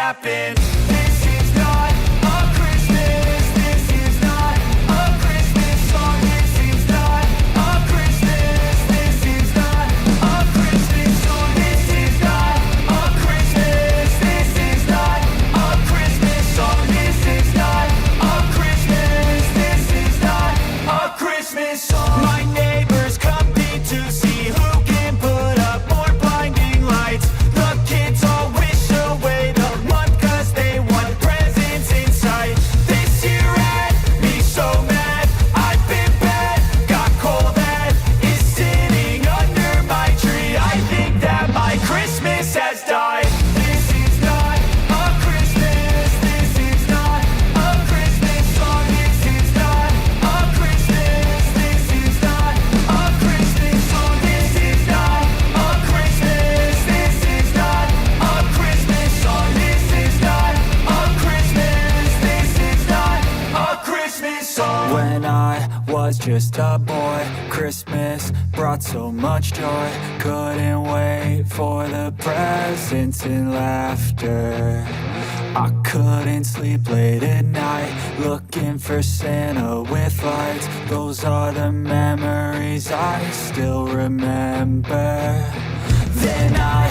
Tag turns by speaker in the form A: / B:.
A: happen. This is not a Christmas. This is not a Christmas song. This is not a Christmas. This is not a Christmas song. This is not a Christmas. This is not a Christmas song. This is not a Christmas. This is not a Christmas song. My neighbors compete to see who can put up more blinding lights. The kids all wish away the month 'cause they want presents in sight. This year had me so mad. I've been bad, got coal that is sitting under my tree. I think that my Christmas has died. This is not a Christmas. This is not a Christmas song. This is not a Christmas. This is not a Christmas song. This is not a Christmas. This is not a Christmas song. This is not a Christmas. This is not a Christmas song. When I was just a boy, Christmas brought so much joy. Couldn't wait for the presents and laughter. I couldn't sleep late at night, looking for Santa with lights. Those are the memories I still remember. Then I